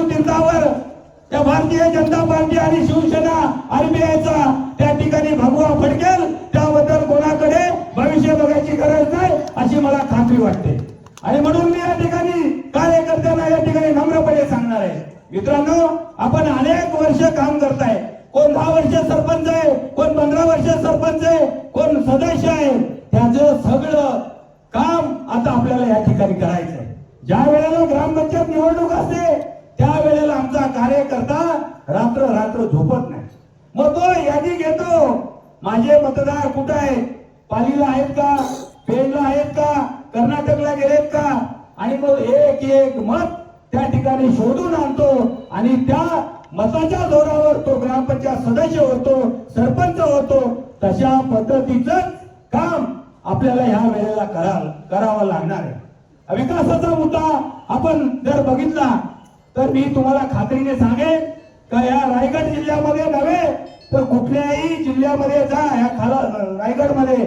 तीर्थावर त्या भारतीय जनता पार्टी आणि शिवसेना आरबीआयचा त्या ठिकाणी भगवा फडकेल, त्याबद्दल कोणाकडे भविष्य बघायची गरज नाही अशी मला खात्री वाटते. आणि म्हणून मी या ठिकाणी कार्यकर्त्यांना या ठिकाणी नम्रपणे सांगणार आहे, मित्रांनो, आपण अनेक वर्ष काम करताय. कोण 10 वर्ष सरपंच आहे, कोण 15 वर्ष सरपंच आहे, कोण सदस्य आहे. त्याचं सगळं काम आता आपल्याला या ठिकाणी करायचं आहे. ज्या वेळेला ग्रामपंचायत निवडणूक असते त्यावेळेला आमचा कार्यकर्ता रात्र रात्र झोपत नाही. मग तो यादी घेतो, माझे मतदार कुठे आहेत, पालीला आहेत का, पेणला आहेत का, कर्नाटकला गेलेत का, आणि मग एक एक मत त्या ठिकाणी शोधून आणतो आणि त्या मताच्या जोरावर तो ग्रामपंचायत सदस्य होतो, सरपंच होतो. तशा पद्धतीचं काम आपल्याला ह्या वेळेला करावं लागणार आहे. विकासाचा मुद्दा आपण जर बघितला तर मी तुम्हाला खात्रीने सांगेन का या रायगड जिल्ह्यामध्ये नव्हे तर कुठल्याही जिल्ह्यामध्ये जा, या रायगडमध्ये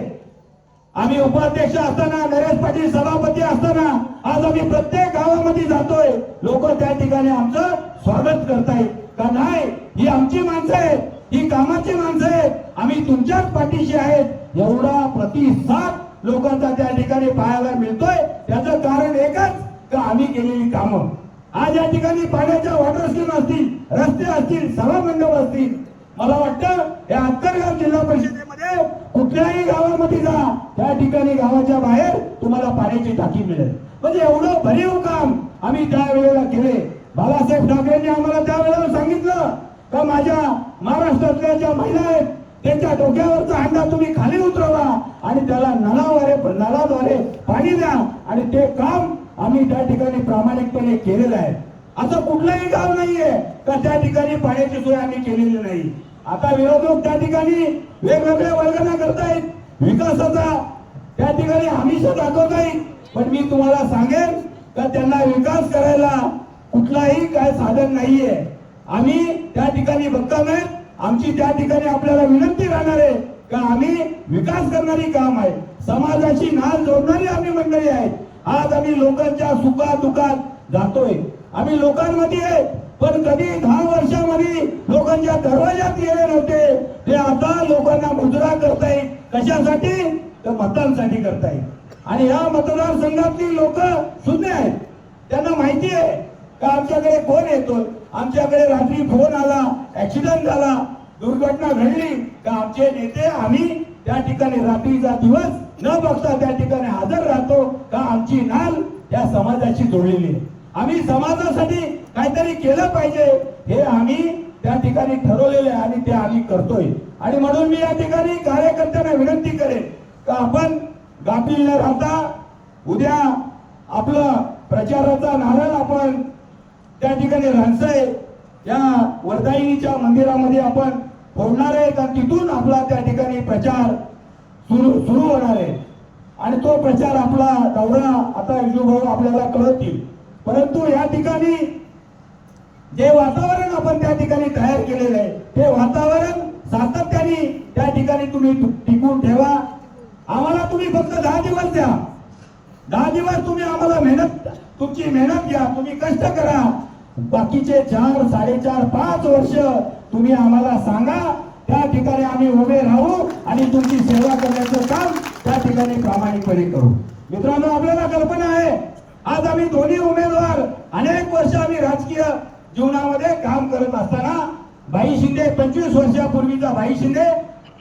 आम्ही उपाध्यक्ष असताना, नरेश पाटील सभापती असताना आज आम्ही प्रत्येक गावामध्ये जातोय. लोक त्या ठिकाणी आमचं स्वागत करतायत का नाही, ही आमची माणसं आहेत, ही कामाची माणसं आहेत, आम्ही तुमच्याच पाठीशी आहेत. एवढा प्रतिसाद लोकांचा त्या ठिकाणी पाहायला मिळतोय. त्याचं कारण एकच का आम्ही केलेली कामं. आज या ठिकाणी पाण्याच्या वॉटर स्कीम असतील, रस्ते असतील, सभामंडप असतील. मला वाटतं या अक्कलगाव जिल्हा परिषदेमध्ये कुठल्याही गावामध्ये जा, त्या ठिकाणी गावाच्या बाहेर तुम्हाला पाण्याची टाकी मिळेल. म्हणजे एवढं भरीव काम आम्ही त्या वेळेला केले. बाळासाहेब ठाकरेंनी आम्हाला त्या वेळेला सांगितलं का माझ्या महाराष्ट्रातल्या ज्या महिला आहेत त्यांच्या डोक्यावरचा हंडा तुम्ही खाली उतरवा आणि त्याला नळाद्वारे पाणी द्या. आणि ते काम आम्ही त्या ठिकाणी प्रामाणिकपणे केलेलं आहे. असं कुठलंही गाव नाहीये का त्या ठिकाणी पाण्याची सोय आम्ही केलेली नाही. आता विरोधक त्या ठिकाणी वेगवेगळ्या वर्गांना करतायत, विकासाचा त्या ठिकाणी आमिष दाखवतायत. पण मी तुम्हाला सांगेन का त्यांना विकास करायला कुठलाही काय साधन नाहीये. आम्ही त्या ठिकाणी बघता नाही, आमची त्या ठिकाणी आपल्याला विनंती राहणार आहे का आम्ही विकास करणारी काम आहे, समाजाची नाळ जोडणारी आम्ही मंडळी आहेत. आज आम्ही लोकांच्या सुखात दुःखात जातोय, आम्ही लोकांमध्ये आहे. पण कधी 10 वर्षामध्ये लोकांच्या दरवाजात गेले नव्हते, ते आता लोकांना मुजरा करताय. कशासाठी तर मतांसाठी करताय. आणि या मतदारसंघातली लोक शून्य आहेत. त्यांना माहिती आहे का आमच्याकडे कोण येतो. आमच्याकडे रात्री फोन आला, ऍक्सिडेंट झाला, दुर्घटना घडली का आमचे नेते आम्ही त्या ठिकाणी रात्रीचा दिवस न बघता त्या ठिकाणी हजर राहतो का आमची नाल त्या समाजाशी जोडलेली आहे. आम्ही समाजासाठी काहीतरी केलं पाहिजे हे आम्ही त्या ठिकाणी ठरवलेले आहे आणि ते आम्ही करतोय. आणि म्हणून मी या ठिकाणी कार्यकर्त्यांना विनंती करेन का आपण गाफील न राहता उद्या आपलं प्रचाराचा नारळ आपण त्या ठिकाणी रणसय या वरदायिनीच्या मंदिरामध्ये आपण फोडणार आहे. आणि तिथून आपला त्या ठिकाणी प्रचार सुरू होणार आहे. आणि तो प्रचार आपला दौरा आता विजूभाऊ आपल्याला कळवतील. परंतु या ठिकाणी जे वातावरण आपण त्या ठिकाणी तयार केलेलं आहे ते वातावरण सातत्याने त्या ठिकाणी तुम्ही टिकून ठेवा. आम्हाला तुम्ही फक्त 10 दिवस द्या. 10 दिवस तुम्ही आम्हाला तुमची मेहनत घ्या, तुम्ही कष्ट करा. बाकीचे 4, 4.5, 5 वर्ष तुम्ही आम्हाला सांगा, त्या ठिकाणी आम्ही उभे राहू आणि तुमची सेवा करण्याचं काम त्या ठिकाणी प्रामाणिकपणे करू. मित्रांनो, आपल्याला कल्पना आहे आज आम्ही दोन्ही उमेदवार अनेक वर्ष आम्ही राजकीय जीवनामध्ये काम करत असताना भाई शिंदे 25 वर्षापूर्वीचा भाई शिंदे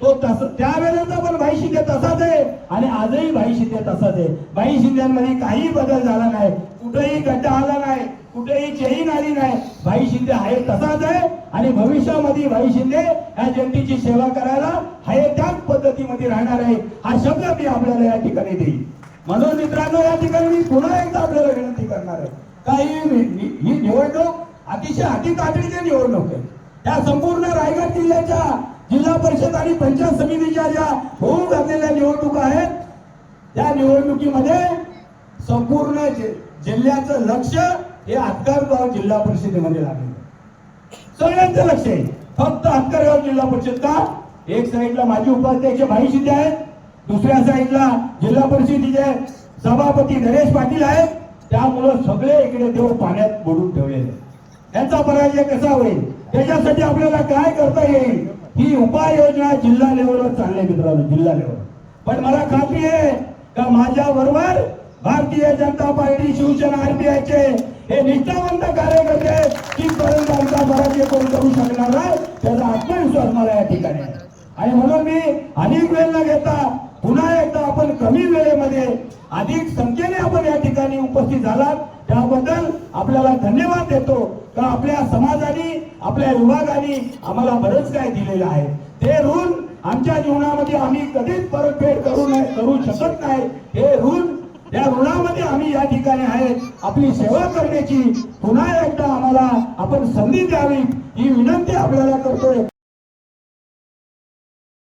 तो त्यावेळेचा पण भाई शिंदे तसाच आहे आणि आजही भाई शिंदे तसाच आहे. भाई शिंदेमध्ये काही बदल झाला नाही, कुठेही गड्डा आला नाही, कुठेही चेन आली नाही. भाई शिंदे आहे तसाच आहे आणि भविष्यामध्ये भाई शिंदे या जनतेची सेवा करायला आहे त्याच पद्धतीमध्ये राहणार आहे. हा शब्द मी आपल्याला या ठिकाणी देईन. म्हणून मित्रांनो, या ठिकाणी मी पुन्हा एकदा आपल्याला विनंती करणार आहे का ही निवडणूक अतिशय अतितातडीची निवडणूक आहे. या संपूर्ण रायगड जिल्ह्याच्या जिल्हा परिषद आणि पंचायत समितीच्या ज्या होऊ घातलेल्या निवडणुका आहेत त्या निवडणुकीमध्ये संपूर्ण जिल्ह्याचं लक्ष हे अक्कलगाव जिल्हा परिषदेमध्ये लागले. सगळ्यांचं लक्ष आहे फक्त अक्कलगाव जिल्हा परिषद. का एक साईडला माजी उपाध्यक्ष भाई शिंदे आहेत, दुसऱ्या साईडला जिल्हा परिषदेचे सभापती नरेश पाटील आहेत. त्यामुळं सगळे इकडे देव पाण्यात बुडून ठेवलेले. यांचा पराजय कसा होईल, त्याच्यासाठी आपल्याला काय करता येईल, ही उपाययोजना जिल्हा लेवलवर चालली मित्रांनो, जिल्हा लेवल. पण मला खात्री आहे का माझ्या बरोबर भारतीय जनता पार्टी, शिवसेना, आरपीआयचे हे निष्ठावंत कार्यकर्ते तिथपर्यंत आमचा पराजय कोण करू शकणार नाही, त्याचा आत्मविश्वास मला या ठिकाणी आहे. आणि म्हणून मी अधिक वेळ न घेता पुन्हा एकदा आपण कमी वेळेमध्ये अधिक संख्येने आपण या ठिकाणी उपस्थित झालात त्याबद्दल आपल्याला धन्यवाद देतो. का आपल्या समाजाने, आपल्या विभागाने आम्हाला बरंच काय दिलेलं आहे, ते ऋण आमच्या जीवनामध्ये आम्ही कधीच परतफेड करू शकत नाही. हे ऋण, या ऋणामध्ये आम्ही या ठिकाणी आहे, आपली सेवा करण्याची पुन्हा एकदा आम्हाला आपण संधी द्यावी ही विनंती आपल्याला करतोय.